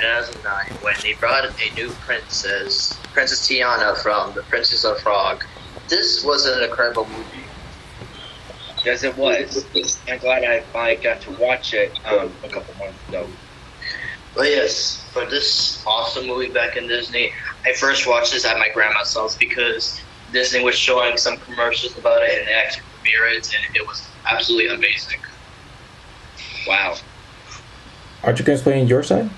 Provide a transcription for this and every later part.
2009 when they brought a new princess, Princess Tiana from The Princess of Frog. This was an incredible movie. Yes, it was. I'm glad I finally got to watch it a couple months ago. But yes, for this awesome movie back in Disney, I first watched this at my grandma's house because Disney was showing some commercials about it and they actually premiered it, and it was absolutely amazing. Wow. Aren't you going to explain your side?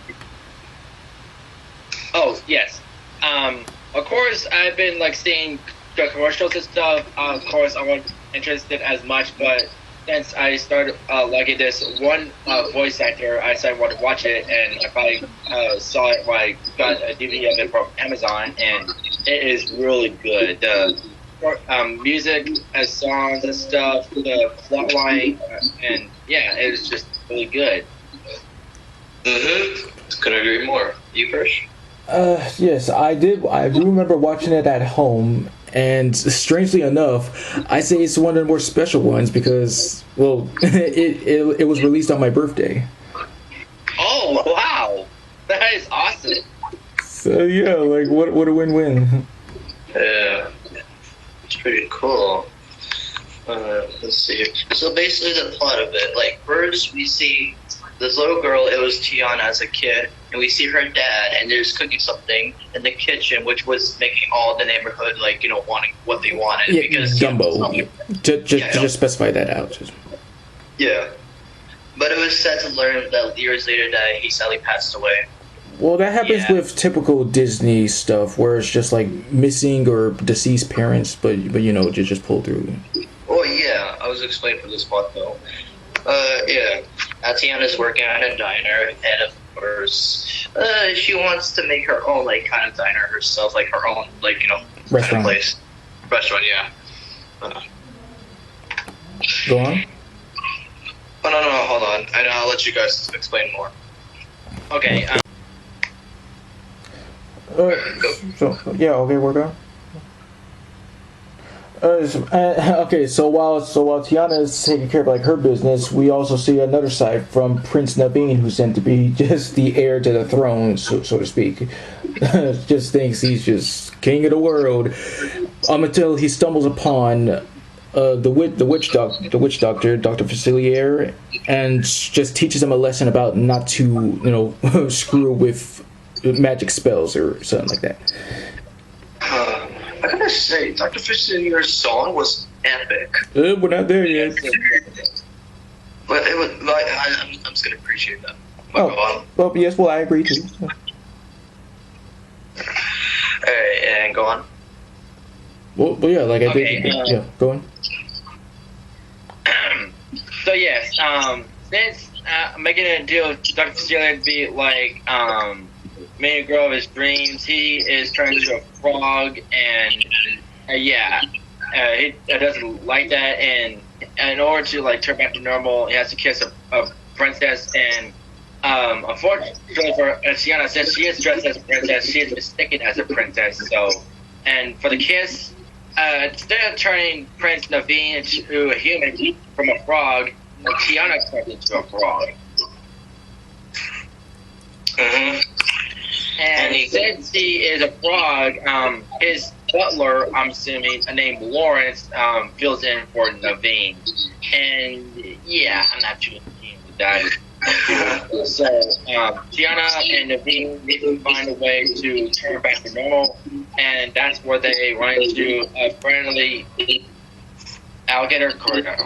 Oh, yes. Of course, I've been seeing the commercials and stuff. Of course, I wasn't interested as much, but since I started liking this one voice actor, I decided I wanted to watch it, and I finally saw it when I got a DVD of it from Amazon, and it is really good. The music and songs and stuff, the plot line, and yeah, it was just really good. Couldn't agree more. You first? Yes, I did. I do remember watching it at home, and strangely enough, I say it's one of the more special ones because, well, it was released on my birthday. Oh wow, that is awesome. So yeah, what a win-win. Yeah, it's pretty cool. Let's see. So basically, the plot of it, first we see this little girl. It was Tiana as a kid, and we see her dad, and they're cooking something in the kitchen, which was making all the neighborhood wanting what they wanted. Yeah, because gumbo. Just specify that out. Yeah, but it was sad to learn that years later that he sadly passed away. Well, that happens with typical Disney stuff, where it's just missing or deceased parents, but just pull through. Oh yeah, I was explaining for this plot though. Yeah, Tiana's working at a diner, and of course, she wants to make her own kind of diner herself, her own restaurant kind of place. Restaurant, yeah. Go on. Oh no, hold on. I'll let you guys explain more. Okay. Okay, we're going. Okay, so while Tiana is taking care of her business, we also see another side from Prince Naveen, who's said to be just the heir to the throne, so to speak. Just thinks he's just king of the world, until he stumbles upon the witch doctor, Dr. Facilier, and just teaches him a lesson about not to screw with magic spells or something like that. I gotta say, Dr. Facilier's song was epic. We're not there yet. But it was I'm just gonna appreciate that. Well, yes, I agree too. Alright, and go on. Well, yeah, I did. Yeah, go on. So yes, since making a deal with Dr. Facilier to be main girl of his dreams, he is turned into a frog, and he doesn't like that, and in order to turn back to normal, he has to kiss a princess, and unfortunately for Tiana, since she is dressed as a princess, she is mistaken as a princess. So, and for the kiss, instead of turning Prince Naveen into a human from a frog, Tiana turns into a frog. And since he is a frog, his butler, I'm assuming, named Lawrence, fills in for Naveen. And yeah, I'm not too keen with that. So Tiana and Naveen need to find a way to turn back to normal, and that's where they run into a friendly alligator corridor.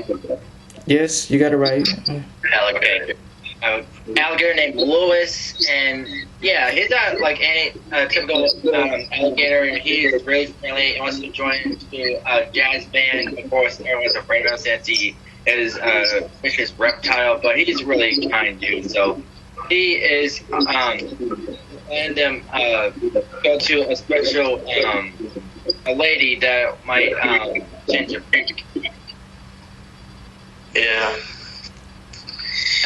Yes, you got it right. Alligator. Alligator named Lewis, and yeah, he's not like any typical alligator, and he is really friendly. He wants to join to a jazz band. Of course, everyone's afraid of him since he is a vicious reptile, but he's really kind dude. So he is and go to a special a lady that might change your picture. Yeah.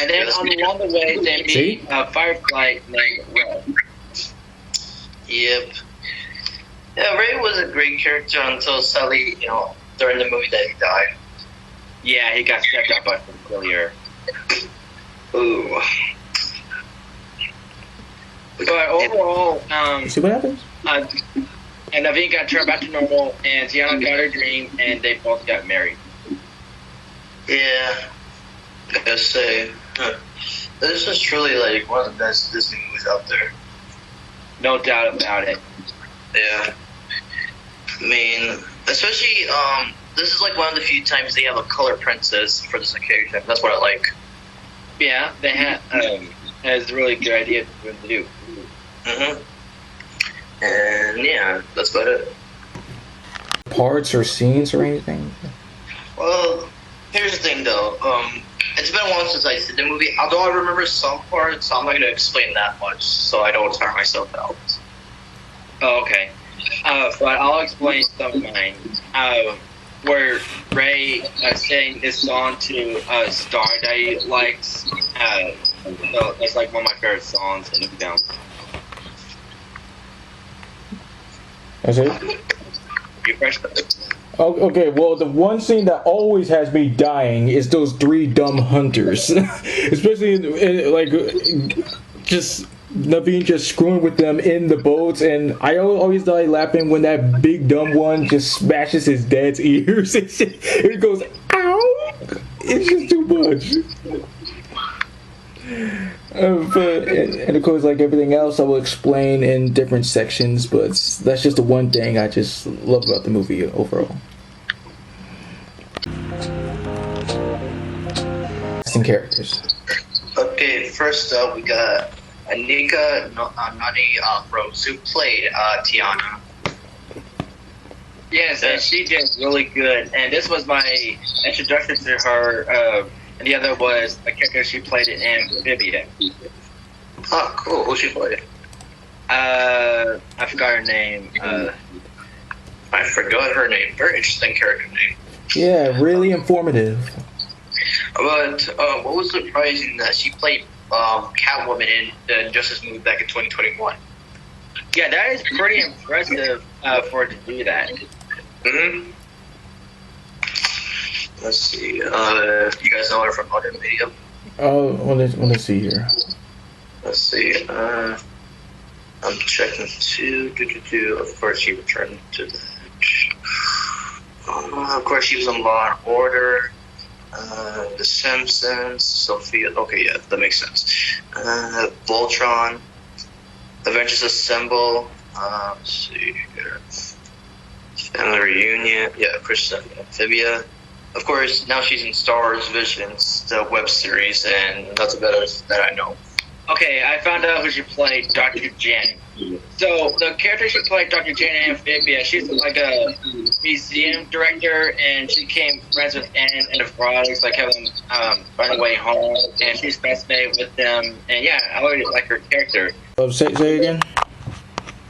And then along the way, they meet a firefly named Ray. Yep. Yeah, Ray was a great character until sadly, during the movie that he died. Yeah, he got stepped up by Facilier. Ooh. But overall, See what happens? and Naveen got turned back to normal, and Tiana got her dream, and they both got married. Yeah, I gotta say, this is truly like one of the best Disney movies out there. No doubt about it. Yeah, I mean, especially this is like one of the few times they have a color princess for this occasion. That's what I like. Yeah, they had. That's a really good idea to do. Mhm. And yeah, that's about it. Parts or scenes or anything? Well, here's the thing though. It's been a while since I've seen the movie. Although I remember some parts, so I'm not gonna explain that much, so I don't tire myself out. Oh, okay. But I'll explain some of mine. Where Ray sang this song to a star that he likes. So that's like one of my favorite songs in the film. That's it? You fresh? Oh, okay, well, the one scene that always has me dying is those three dumb hunters. Especially, like, just Naveen just screwing with them in the boats, and I always die laughing when that big dumb one just smashes his dad's ears. It goes, ow! It's just too much. And of course, like everything else, I will explain in different sections, but that's just the one thing I just love about the movie overall. Some characters. Okay, first up we got Anika Nani Rose, who played Tiana. Yes, and she did really good. And this was my introduction to her. And the other was a character she played in Amphibia. Oh, cool. Who she played? I forgot her name. I forgot her name. Very interesting character name. Yeah, really informative. But what was surprising that she played Catwoman in Justice movie back in 2021. Yeah, that is pretty impressive for her to do that. Mm-hmm. Let's see. You guys know her from other media? Oh, let's see here. Let's see. I'm checking too. Of course, she returned to the. Of course, she was on Law and Order. The Simpsons. Sophia. Okay, yeah, that makes sense. Voltron. Avengers Assemble. Let's see here. Family Reunion. Yeah, of course, Amphibia. Of course, now she's in Star Wars Visions, the web series, and that's about it that I know. Okay, I found out who she played, Dr. Jen. So, the character she played, Dr. Jen in Amphibia, she's like a museum director, and she became friends with Anne and the Frogs, like having find a way home, and she's fascinated with them, and yeah, I really like her character. Say again?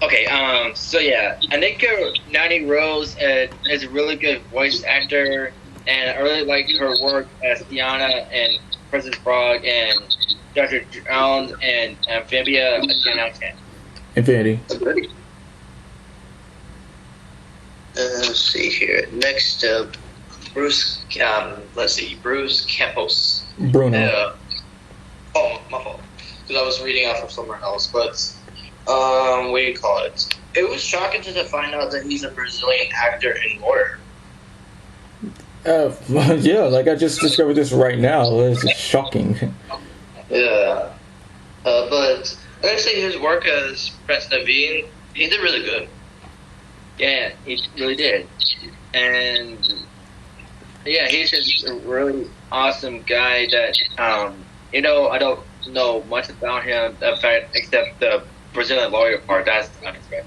Okay, so yeah, Anika Nani Rose is a really good voice actor, and I really like her work as Tiana and Princess Frog and Dr. Jones and Amphibia, a 10 out of 10. Infinity. Let's see here. Next up, Bruce. Bruce Campos. Bruno. Oh, my fault. Because I was reading out from somewhere else, but what do you call it? It was shocking to find out that he's a Brazilian actor and lawyer. Yeah, like I just discovered this right now. It's shocking. Yeah. But I gotta say his work as Prince Naveen, he did really good. Yeah, he really did. And yeah, he's just a really awesome guy that, I don't know much about him except the Brazilian lawyer part. That's unexpected.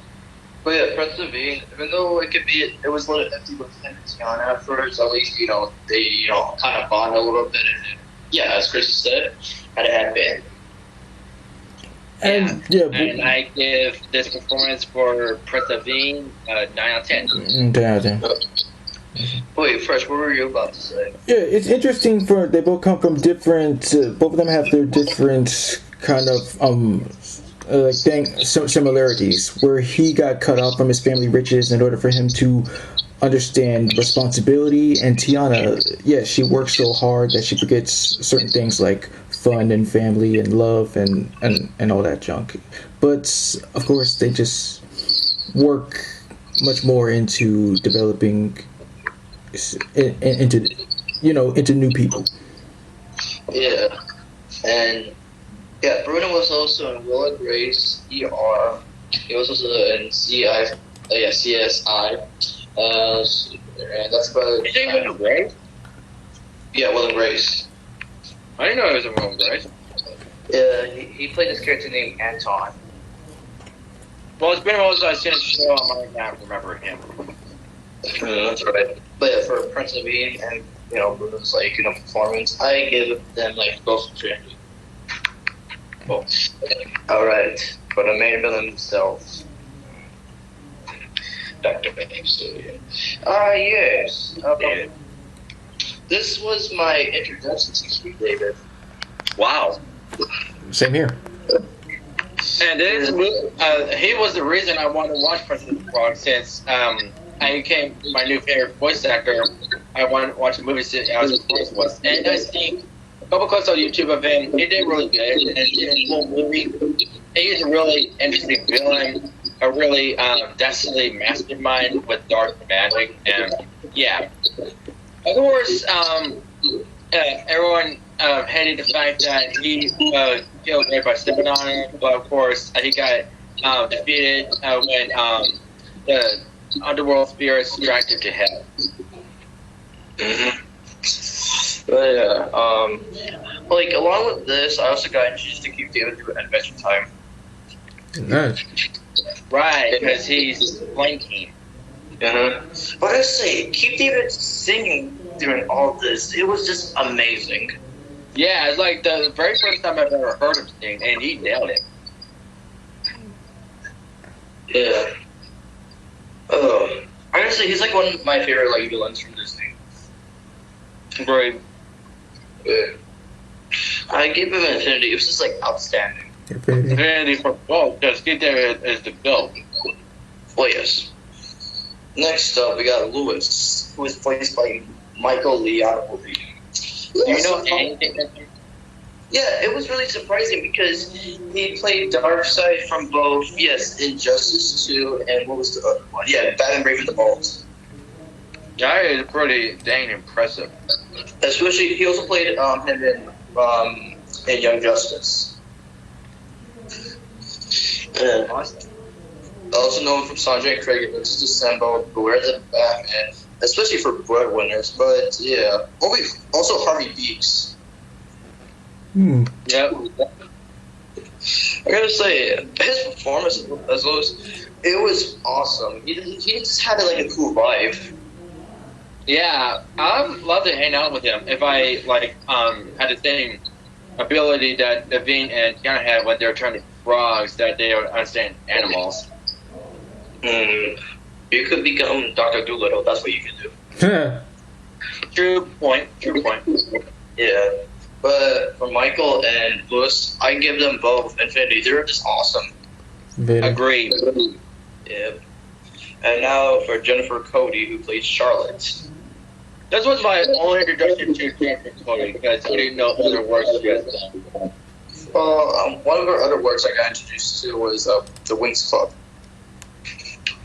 But yeah, Prince Naveen, even though it was a little empty with him and Tiana at first, at least, they, kind of bond a little bit. And yeah, as Chris said, had a happy. And and I give this performance for Prince Naveen 9 out of 10. 10 out of 10. Wait, Fresh, what were you about to say? Yeah, it's interesting they both come from different, both of them have their different kind of, similarities, where he got cut off from his family riches in order for him to understand responsibility, and Tiana, she works so hard that she forgets certain things like fun and family and love and all that junk. But of course, they just work much more into developing into into new people. Yeah, and yeah, Bruno was also in Will and Grace, ER. He was also in CSI. And that's about. You think Will and Grace? Yeah, Will and Grace. I didn't know he was in Will and Grace. Yeah, he played this character named Anton. Well, it's been a while since I've seen his show. I might not remember him. That's right. But yeah, for Prince of Being and Bruno's performance, I give them both opportunity. Oh. All right, for the main villain himself, Dr. Baxter. Yes. This was my introduction to you, David. Wow. Same here. And this, he was the reason I wanted to watch Princess of the Frog, since I became my new favorite voice actor. I wanted to watch a movie since I was a voice. And I see a couple clips on YouTube of him. He did really good. And in the whole movie, he's a really interesting villain, a really destiny mastermind with dark magic. And yeah. Of course, everyone hated the fact that he killed Ray by stepping on him, but of course he got defeated when the underworld spirits dragged him to hell. But yeah, along with this, I also got introduced to Keith David through Adventure Time. Nice. Right, because he's blanking. But I say, Keith David singing during all this, it was just amazing. Yeah, it's like the very first time I've ever heard him sing, and he nailed it. Yeah. Honestly, he's one of my favorite villains from Disney. Right. Yeah. I gave him Infinity. It was just outstanding. Infinity for both, because Keith David is the GOAT. Well, yes. Next up, we got Lewis, who is voiced by Michael Leopold. Do you know anything? Yeah, it was really surprising because he played Darkseid from both, Injustice 2 and what was the other one? Yeah, Batman Brave and the Bold. That is pretty dang impressive. Especially, he also played him in Young Justice. And also known from Sanjay and Craig, it's December, Beware the Batman, especially for breadwinners. But yeah, also Harvey Beaks. Yep. I gotta say, his performance as Lewis, it was awesome. He just had a cool vibe. Yeah, I'd love to hang out with him if I had the same ability that Naveen and Tiana had when they were trying to frogs, that they don't understand animals. You could become Dr. Dolittle. That's what you could do. True point. Yeah. But for Michael and Lewis, I give them both Infinity. They're just awesome. Agreed. Yeah. And now for Jennifer Cody, who plays Charlotte. This was my only introduction to Jennifer Cody, because I didn't know other works she has done. Well, one of her other works I got introduced to was The Winx Club,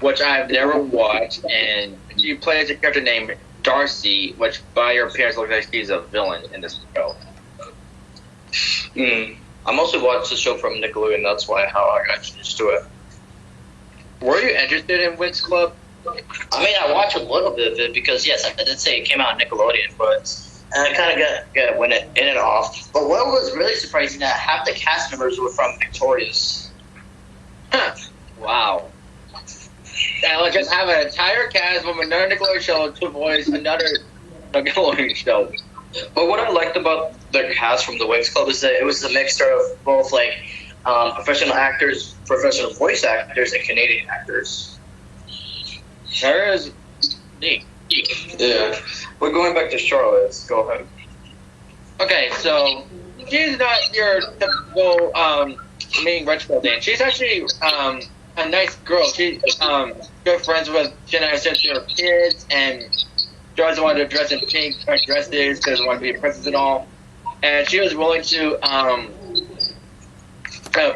which I've never watched, and she plays a character named Darcy, which by her appearance looks like she's a villain in this show. I'm also watched the show from Nickelodeon. That's how I got introduced to it. Were you interested in Winx Club? I mean, I watched a little bit of it because, yes, I did say it came out on Nickelodeon, but I kind of went in and off. But what was really surprising, that half the cast members were from Victorious. Wow. And let's just have an entire cast from another Nickelodeon show to voice another Nickelodeon show. But what I liked about the cast from the Winx Club is that it was a mixture of both professional actors, professional voice actors, and Canadian actors. There is neat. Yeah. We're going back to Charlotte. Go ahead. Okay, so she's not your typical main retro dance. She's actually a nice girl. She's good friends with Jenna since they were kids, and she doesn't want to dress in pink dresses, doesn't want to be a princess and all. and she was willing to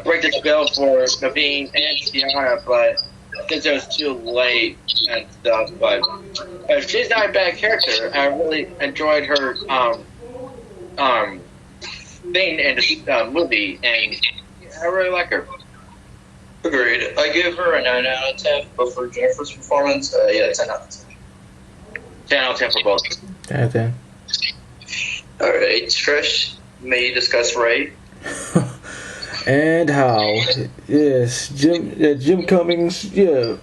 break the spell for Naveen and Tiana, but since it was too late and stuff. But she's not a bad character. I really enjoyed her thing in the movie, and I really like her. Agreed. I give her a 9 out of 10, but for Jennifer's performance, yeah, 10 out of 10. 10 out of 10 for both. 10 out of 10. Alright, Trish, may you discuss Ray? And how? Yes, Jim Cummings, yeah.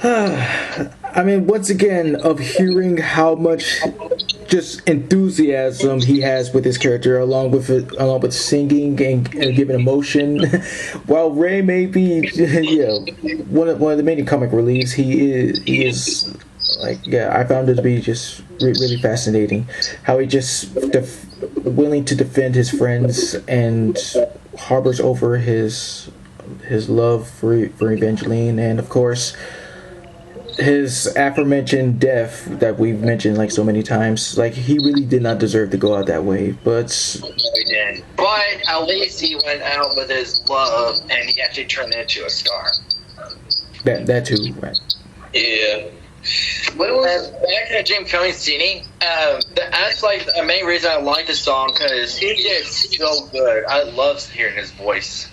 I mean, once again, of hearing how much just enthusiasm he has with his character, along with singing and giving emotion. While Ray may be, one of the main comic reliefs, he is like, I found it to be just really fascinating. How he just willing to defend his friends and harbors over his love for Evangeline, and of course his aforementioned death that we've mentioned like so many times. Like, he really did not deserve to go out that way, but he did. But at least he went out with his love, and he actually turned into a star. That too, right? Yeah. What was back to Jim Cummings singing? That's like the main reason I like the song, because he did so good. I love hearing his voice.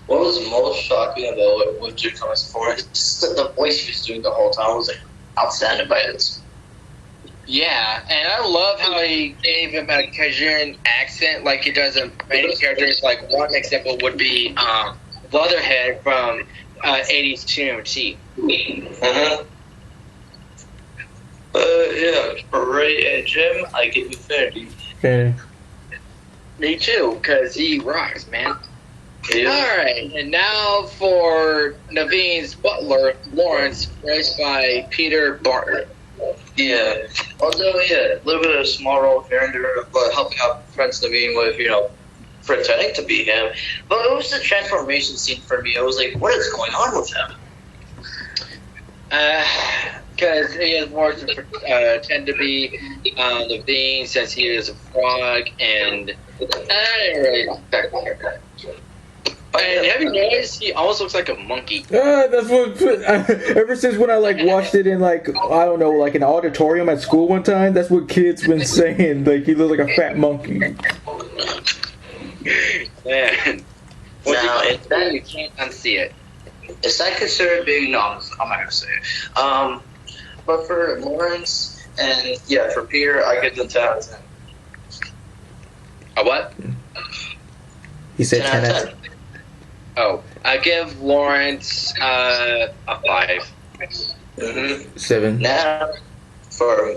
What was most shocking about it with Jim Cummings' performance? Just the voice he was doing the whole time was like outstanding by it. Yeah, and I love how he gave him a Cajun accent like he does in many characters. Like, one example would be Leatherhead from 80s TMT. Uh-huh. Yeah, for Ray and Jim, I give you 30. Okay. Me too, because he rocks, man. Yeah. Alright, and now for Naveen's butler, Lawrence, voiced by Peter Barton. Yeah. Although, yeah, a little bit of a small role here and there, but helping out Prince Naveen with, pretending to be him. But it was the transformation scene for me. I was like, what is going on with him? Because he is more to tend to be Naveen, since he is a frog, and I didn't really expect that. And have you noticed he almost looks like a monkey? That's what. Ever since when I watched it in I don't know, like an auditorium at school one time, that's what kids been saying. Like, he looks like a fat monkey. Man, Now, you can't unsee it. is that considered being? No, I'm not gonna say it. But for Lawrence and for Peter, I give them 10 out of 10. A what? He said 10 out of 10. Oh, I give Lawrence a 5. Mm-hmm. 7. Now for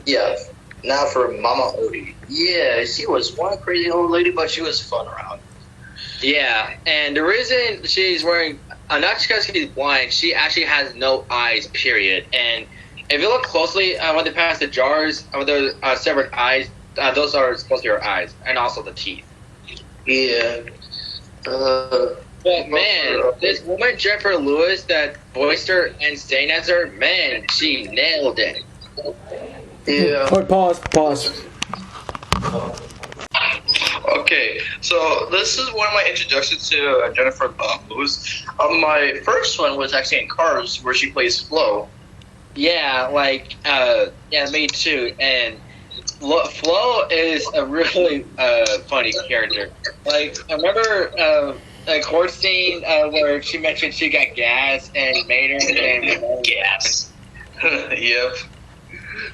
Mama Odie. Yeah, she was one crazy old lady, but she was fun around. Yeah, and the reason she's wearing, not just because she's blind, she actually has no eyes, period. And if you look closely, when they pass the jars, with the severed eyes, those are supposed to be her eyes, and also the teeth. Yeah. But man, this woman, Jennifer Lewis, that voiced her and sang as her, man, she nailed it. Yeah. Oh, pause. Okay, so this is one of my introductions to Jennifer Lewis. My first one was actually in Cars, where she plays Flo. Yeah, me too. And Flo is a really funny character. Like, I remember horse scene where she mentioned she got gas and made her and Gas. Yep.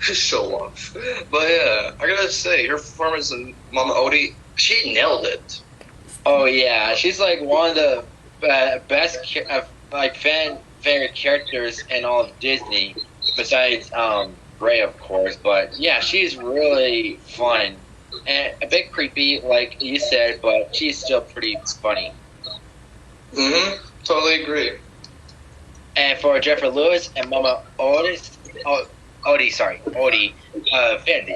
Show off. But yeah, I gotta say, her performance in Mama Odie, she nailed it. Oh yeah, she's like one of the best fan favorite characters in all of Disney, besides Ray, of course. But yeah, she's really fun and a bit creepy, like you said, but she's still pretty funny. Totally agree. And for Jennifer Lewis and Mama Odie, Fendi.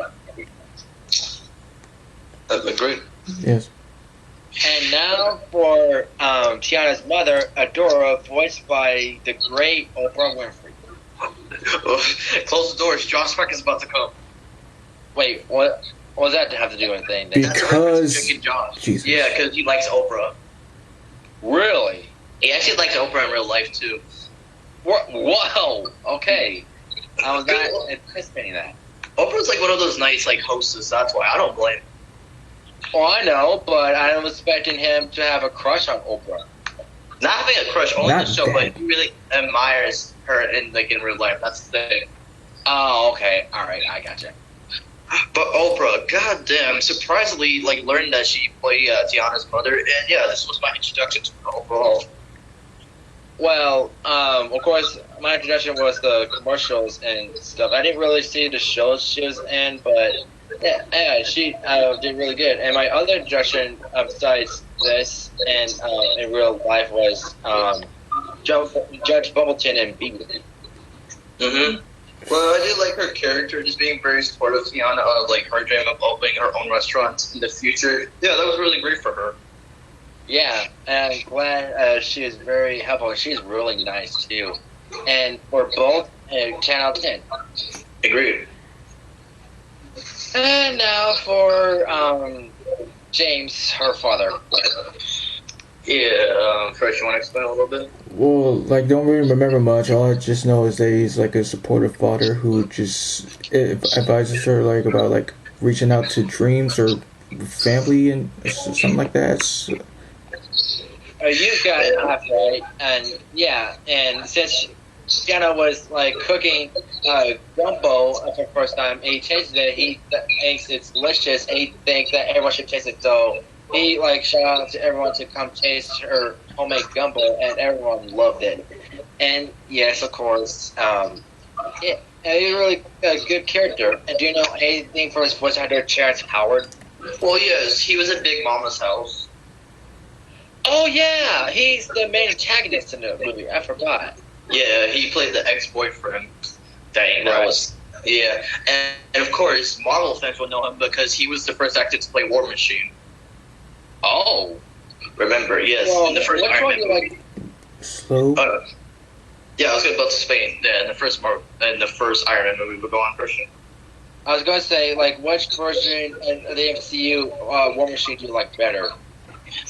Agreed. Yes. And now for Tiana's mother, Adora, voiced by the great Oprah Winfrey. Close the doors. Josh Peck is about to come. Wait, what? What does that have to do with anything? Because Chicken John. Jesus. Yeah, because he likes Oprah. Really? He actually likes Oprah in real life too. Whoa. Okay. I was not anticipating that. Oprah's like one of those nice like hostess. That's why I don't blame. Well, I know, but I was expecting him to have a crush on Oprah. Not having a crush only Not the show, that. but he really admires her in real life. That's the thing. Oh, okay. All right, I gotcha. But Oprah, goddamn, surprisingly, like learned that she played Tiana's mother, and yeah, this was my introduction to her overall. Well, of course, my introduction was the commercials and stuff. I didn't really see the shows she was in, but yeah, she did really good. And my other introduction, besides this and in real life, was Judge Bubbleton and Beaver. Mm-hmm. Well, I did like her character, just being very supportive of Tiana, like her dream of opening her own restaurant in the future. Yeah, that was really great for her. Yeah, and I'm glad she is very helpful. She's really nice, too. And for both, 10 out of 10. Agreed. And now for James, her father. Yeah, Fresh, you want to explain a little bit? Well, like, don't really remember much. All I just know is that he's like a supportive father who just advises her like about like reaching out to dreams or family and something like that. So, You got it half right, and yeah, and since Tiana was like cooking gumbo for the first time, he tasted it. He thinks it's delicious. And he thinks that everyone should taste it. So he like shout out to everyone to come taste her homemade gumbo, and everyone loved it. And yes, of course, he's really a good character. And do you know anything for his voice actor, Terrence Howard? Well, yes, he was in Big Mama's house. Oh yeah, he's the main antagonist in the movie. I forgot. Yeah, he played the ex-boyfriend. Dang, that Right. was... Yeah, and of course, Marvel fans will know him because he was the first actor to play War Machine. Oh. Remember, yes, Well, in the first which Iron one Man do you movie. like? slow. Yeah, I was going to go to Spain. Yeah, in the first Iron Man movie, but go on, Christian. I was going to say, like, which version of the MCU War Machine do you like better?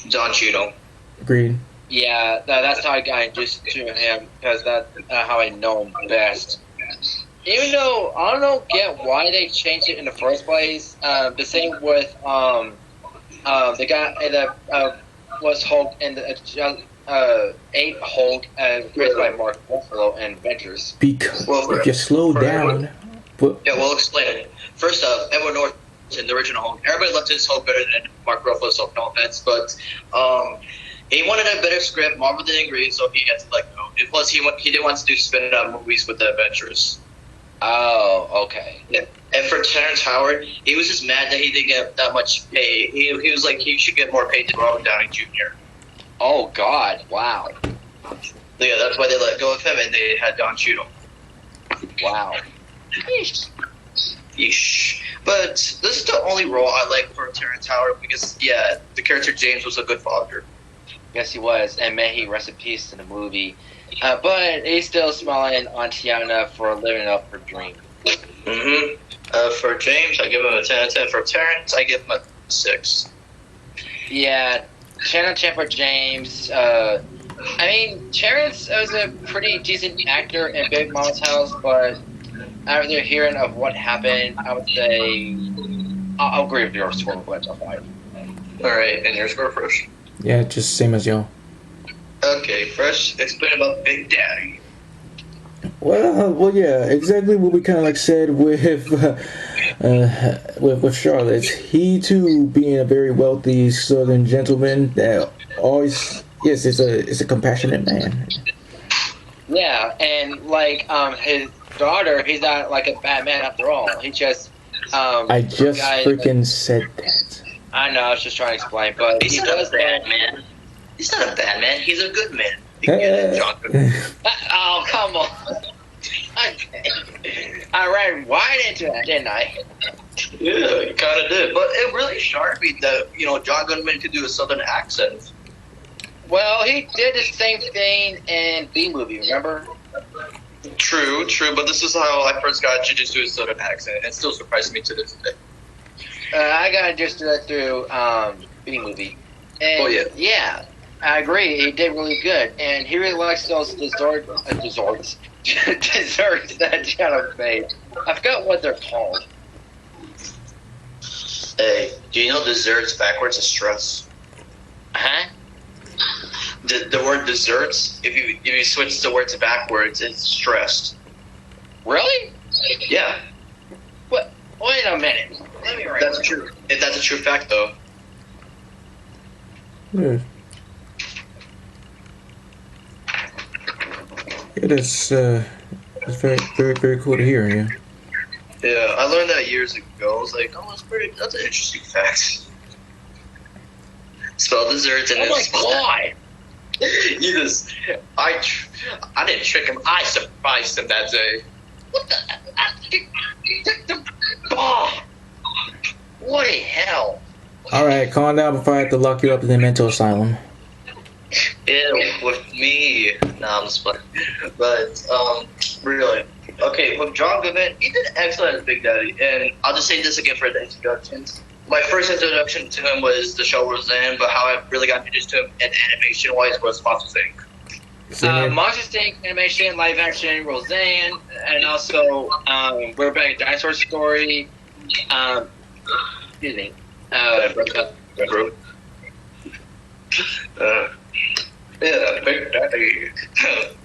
Don Cheadle. Agreed. Yeah, that's how I got introduced to him, because that's how I know him best. Even though I don't get why they changed it in the first place. The same with the guy that was Hulk and the ape Hulk, played by Mark Ruffalo in Avengers. Because Well, if you slow down, but Yeah, we'll explain it. First up, Edward Norton, the original Hulk. Everybody loved his Hulk better than Mark Ruffalo, so no offense, but he wanted a better script. Marvel didn't agree, so he had to let go. And plus, he didn't want to do spin-off movies with the Avengers. Oh, okay. Yeah. And for Terrence Howard, he was just mad that he didn't get that much pay. He was like, he should get more pay than Robert Downey Jr. Oh, God. Wow. Yeah, that's why they let go of him, and they had Don Cheadle. Wow. Yeesh. But this is the only role I like for Terrence Howard because, yeah, the character James was a good father. Yes, he was, and may he rest in peace in the movie. But he's still smiling on Tiana for living up her dream. Mm-hmm. For James, I give him a 10 out of 10. For Terrence, I give him a 6. Yeah, 10 out of 10 for James. I mean, Terrence was a pretty decent actor in Big Mama's house, but after hearing of what happened, I would say I'll agree with your score with a 5. All right, and your score, Fresh? yeah, just same as y'all. Okay, Fresh, explain about Big Daddy. Well, yeah, exactly what we kind of like said with Charlotte. He too, being a very wealthy Southern gentleman, that always is a compassionate man. Yeah, and like his daughter, he's not like a bad man after all. He just I just freaking said that. I know, I was just trying to explain, but He's he not does a bad man. He's not a bad man. He's a good man. You get it, John. Oh, come on. I ran right into that, didn't I? Yeah, you kind of did. But it really shocked me that, John Goodman could do a Southern accent. Well, he did the same thing in B-Movie, remember? True, but this is how I first got introduced to his Southern accent. It still surprises me to this day. I got introduced to that through B movie. And Oh, yeah. yeah, I agree. He did really good, and he really likes those desserts that John made. I forgot what they're called. Hey, do you know desserts backwards is stress? Huh? The word desserts, if you switch the words backwards, it's stressed. Really? Yeah, What? Wait a minute. Let me write. that's true. That's a true fact, though. Yeah. Yeah, that's very, very, very cool to hear. Yeah. Yeah, I learned that years ago. I was like, oh, that's an interesting fact. Spell desserts and Oh then my spell god! You just, I didn't trick him. I surprised him that day. What the? Oh, what the hell? All right, calm down before I have to lock you up in the mental asylum. Ew, with me. Nah, I'm just playing. But, really. Okay, with John Goodman, he did excellent as Big Daddy. And I'll just say this again for the introductions. My first introduction to him was the show Roseanne, but how I really got introduced to him and animation-wise was Monsters Inc. Monsters Inc. animation, live action, Roseanne, and also We're Back Dinosaur Story. Excuse me. Group. Yeah, Big Daddy.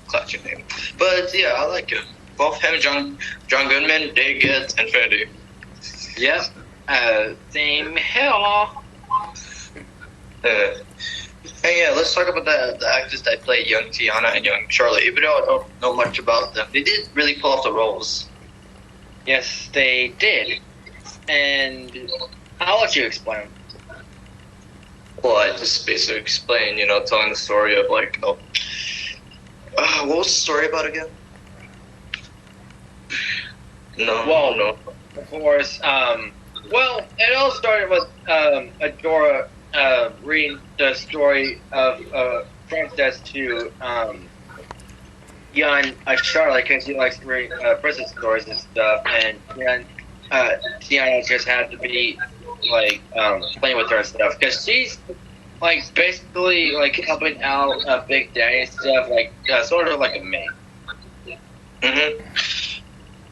Clutch your name. But yeah, I like him. Both him and John Goodman, they get Infinity. Yep. Same hell. Hey, yeah, let's talk about the actors that played young Tiana and young Charlie. Even though I don't know much about them, they did really pull off the roles. Yes, they did. And I'll let you explain. Well, I just basically explained, telling the story of like, what was the story about again? No. Of course. Well, it all started with Adora reading the story of Princess to young Charlotte because he likes to read princess stories and stuff, and Tiana just had to be like playing with her and stuff because she's like basically like helping out Big Daddy and stuff, like sort of like a maid. Mm-hmm.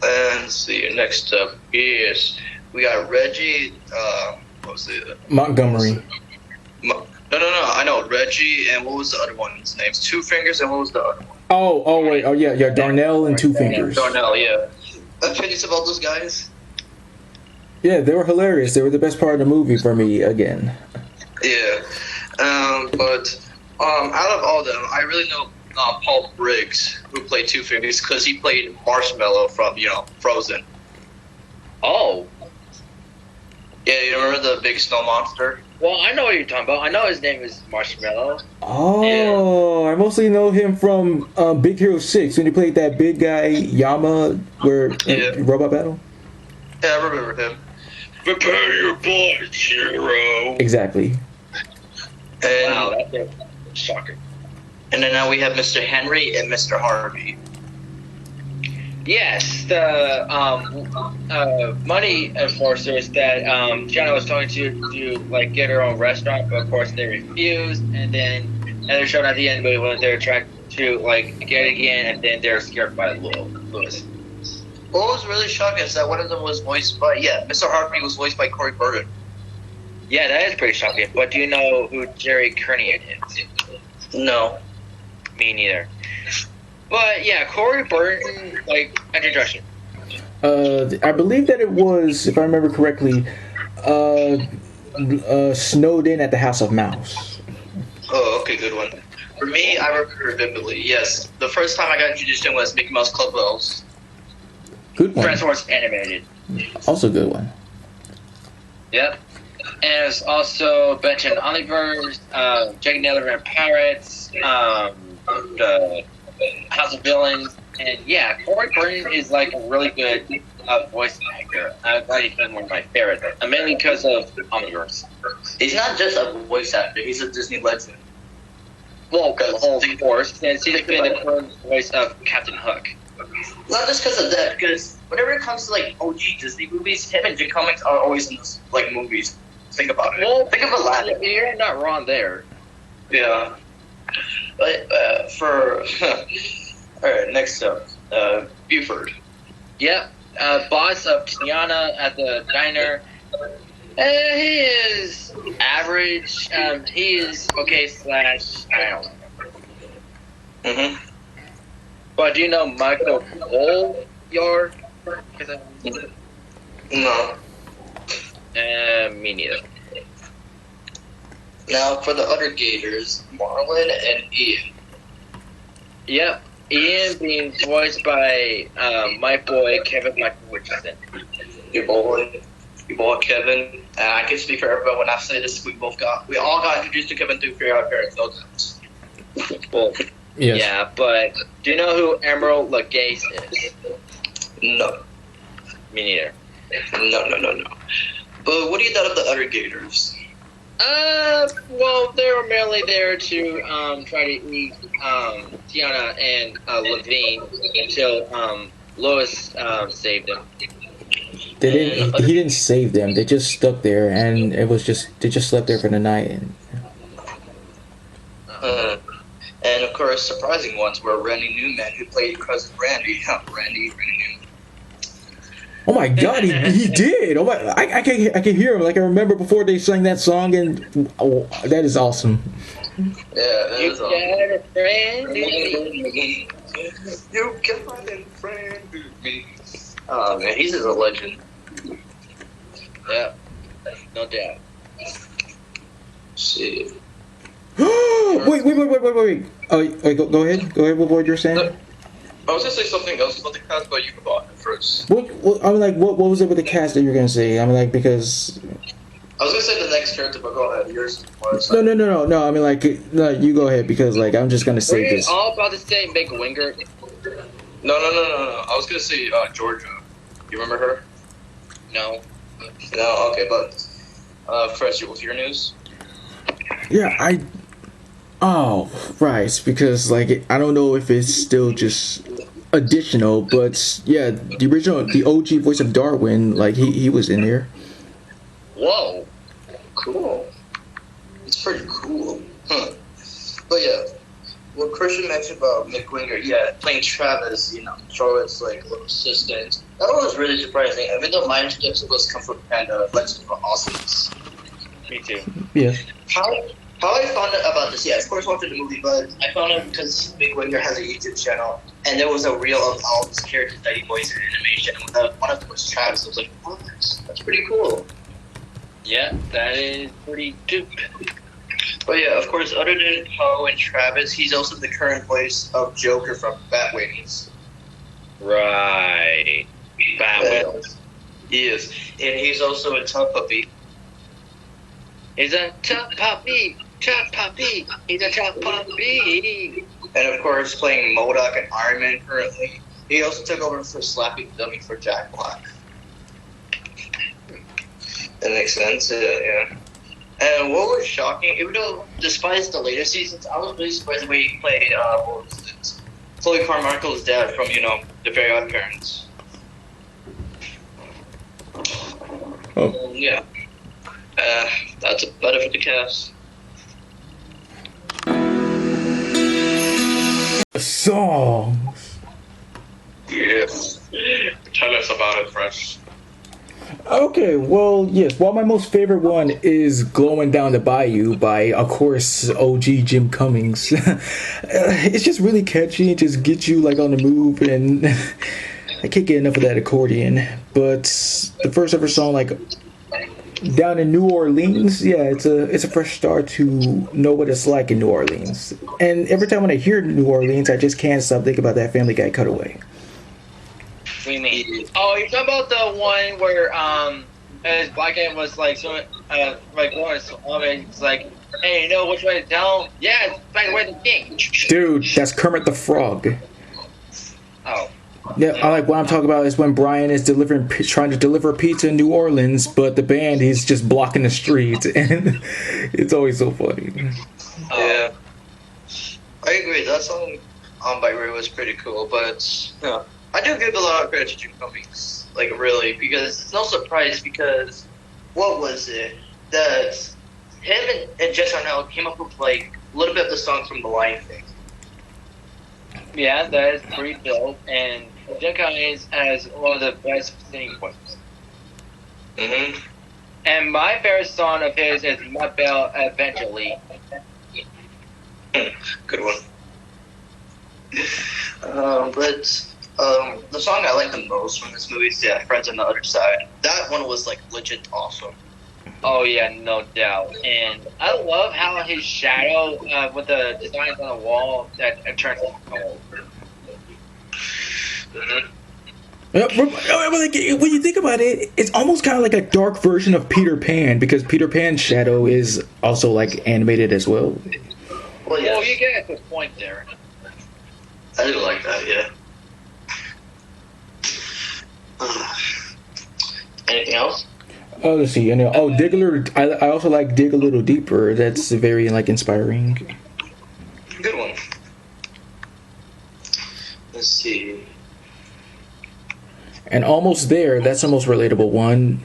And let's see, next up is we got Reggie. What was it? Montgomery. No. I know Reggie, and what was the other one's name? Two Fingers, and what was the other one? Wait. Oh, yeah. Darnell and Two Fingers. Darnell, yeah. Opinions about those guys? Yeah, they were hilarious. They were the best part of the movie for me again. Yeah. But out of all of them, I really know Paul Briggs, who played Two Fingers, because he played Marshmallow from, Frozen. Oh. Yeah, you remember the big snow monster? Well, I know what you're talking about. I know his name is Marshmallow. Oh, yeah. I mostly know him from Big Hero 6 when he played that big guy Yama, Robot Battle. Yeah, I remember him. Prepare your blood, hero. Exactly. And, Wow, that's a shocker. And then now we have Mr. Henry and Mr. Harvey. Yes, the money enforcers that Gianna was talking to like get her own restaurant, but of course they refused. And then they're shown at the end, but when they're trying to like get it again, and then they're scared by Lewis. What was really shocking is that one of them was voiced by Mr. Harvey was voiced by Corey Burton. Yeah, that is pretty shocking. But do you know who Jerry Kernigan is? No. Me neither. But yeah, Corey Burton, like, introduction. I believe that it was, if I remember correctly, Snowed In at the House of Mouse. Oh, okay, good one. For me, I remember vividly, yes. The first time I got introduced to him was Mickey Mouse Club Bells. Good one. Transformers animated. Also good one. Yep. And it's also Benton Oliver's, Jake Naylor and Pirates, the House of Villains, and yeah, Corey Burton is like a really good voice actor. I'm glad he's been one of my favorites, mainly because of Omniverse. He's not just a voice actor, he's a Disney legend. Well, of course, since he's been the current voice of Captain Hook. Not just because of that, because whenever it comes to like OG Disney movies, him and Jim Cummings are always in those like movies. Think about it. Well, Think of Aladdin. You're not wrong there. Yeah. But for all right, next up, Buford. Yep. Boss of Tiana at the diner. He is average. He is okay slash I don't know. Mhm. But do you know Michael Yard? No. Me neither. Now for the other Gators, Marlon and Ian. Yep. Ian being voiced by my boy Kevin Michael Richardson. Your boy Kevin. I can speak for everyone when I say this. We all got introduced to Kevin through Fair Odd Parents. No times. Well, Yes. yeah, but do you know who Emerald Lagasse is? No. Me neither. No. But what do you thought of the other Gators? Well, they were merely there to try to eat Tiana and Levine until Lois saved them. He didn't save them. They just stuck there, and they just slept there for the night. And of course, surprising ones were Randy Newman, who played cousin Randy. Randy Newman. Oh my God, he did! Oh my, I can hear him. Like I remember before they sang that song, and that is awesome. Yeah, that is awesome. Got a friend in me. You got a friend in me. Oh man, he's just a legend. Yeah, no doubt. Shit. Wait. Go ahead. What you're saying? I was gonna say something else about the cast, but you can go on first. What was it with the cast that you were gonna say? I mean, like, because I was gonna say the next character, but go ahead. Yours was. no. I mean, like, no, you go ahead because, like, I'm just gonna say Were you this. all about to say Big Winger? No. I was gonna say Georgia. You remember her? No. No, okay, but Chris, what's your news? Yeah, Oh, right, because, like, I don't know if it's still just additional, but yeah, the OG voice of Darwin, like, he was in there. Whoa. Cool. It's pretty cool. But yeah, what Christian mentioned about Mick Winger, yeah, playing Travis, Charlotte's like little assistant. That was really surprising. Even though my introduction was come from Panda, Legend of Awesomeness. Me too. Yeah. How I found out about this, yeah, of course watching the movie, but I found out because Mick Winger has a YouTube channel, and there was a reel of all his characters that he voiced in animation, and one of them was Travis. I was like, oh, that's pretty cool. Yeah, that is pretty dope. But yeah, of course, other than Poe and Travis, he's also the current voice of Joker from Batwings. Right. Batwings. He is. And he's also in Tough Puppy. He's a tough puppy. Tough puppy. He's a tough puppy. And of course, playing MODOK and Iron Man currently. He also took over for Slappy the Dummy for Jack Black. That makes sense, yeah. And what was shocking, even though despite the later seasons, I was really surprised the way he played, what was it? Chloe Carmichael's dad from, The Very Odd Parents. Oh. Yeah. That's about it for the cast. Songs. Yes. Tell us about it, Fresh. Okay, well, yes. Well, my most favorite one is "Glowing Down the Bayou" by, of course, OG Jim Cummings. It's just really catchy. It just gets you like on the move, and I can't get enough of that accordion. But the first ever song, like down in New Orleans, yeah, it's a fresh start to know what it's like in New Orleans. And every time when I hear New Orleans, I just can't stop thinking about that Family Guy cutaway. What do you mean? Oh, you're talking about the one where his black guy was like so like going it's like, hey, you know which way to tell? Yeah, it's by the way the king. Dude, that's Kermit the Frog. Oh. Yeah, I like what I'm talking about is when Brian is trying to deliver pizza in New Orleans, but the band is just blocking the streets, and it's always so funny. Yeah, I agree. That song by Ray was pretty cool, but I do give a lot of credit to Jim Cummings, like really, because it's no surprise. Because what was it that him and Jess Arnell came up with like a little bit of the song from The Lion King. Yeah, that is pretty dope. And Jim Cummings has one of the best singing voices. Mm-hmm. And my favorite song of his is My Bell Eventually. Good one. But the song I like the most from this movie is Friends on the Other Side. That one was like legit awesome. Oh yeah, no doubt. And I love how his shadow with the designs on the wall that turns gold. Mm-hmm. When you think about it, it's almost kind of like a dark version of Peter Pan, because Peter Pan's shadow is also like animated as well. Well, yeah, Well, you get a good point there. I do like that. Yeah. Anything else? Oh, let's see. Dig a little. I also like Dig a Little Deeper. That's very like inspiring. Good one. Let's see. And Almost There. That's the most relatable one.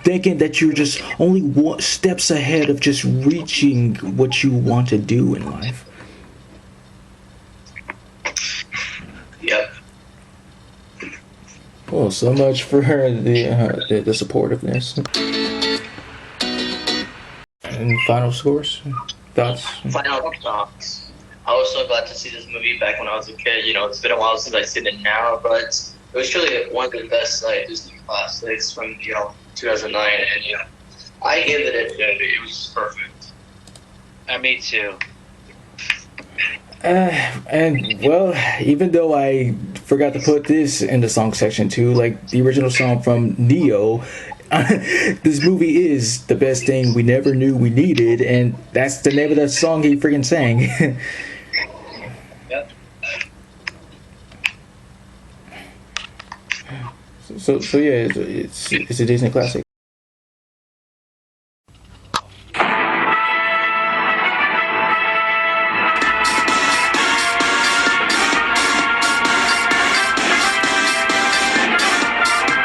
Thinking that you're just only one steps ahead of just reaching what you want to do in life. Yep. Well, so much for the supportiveness. And final scores, thoughts. Final thoughts. I was so glad to see this movie back when I was a kid. You know, it's been a while since I've seen it now, but it was truly one of the best Disney classics from 2009, and I give it a 10. It was perfect. Me too. And well, even though I forgot to put this in the song section too, like the original song from Neo, this movie is the best thing we never knew we needed, and that's the name of that song he freaking sang. Yep. So yeah, it's a Disney classic.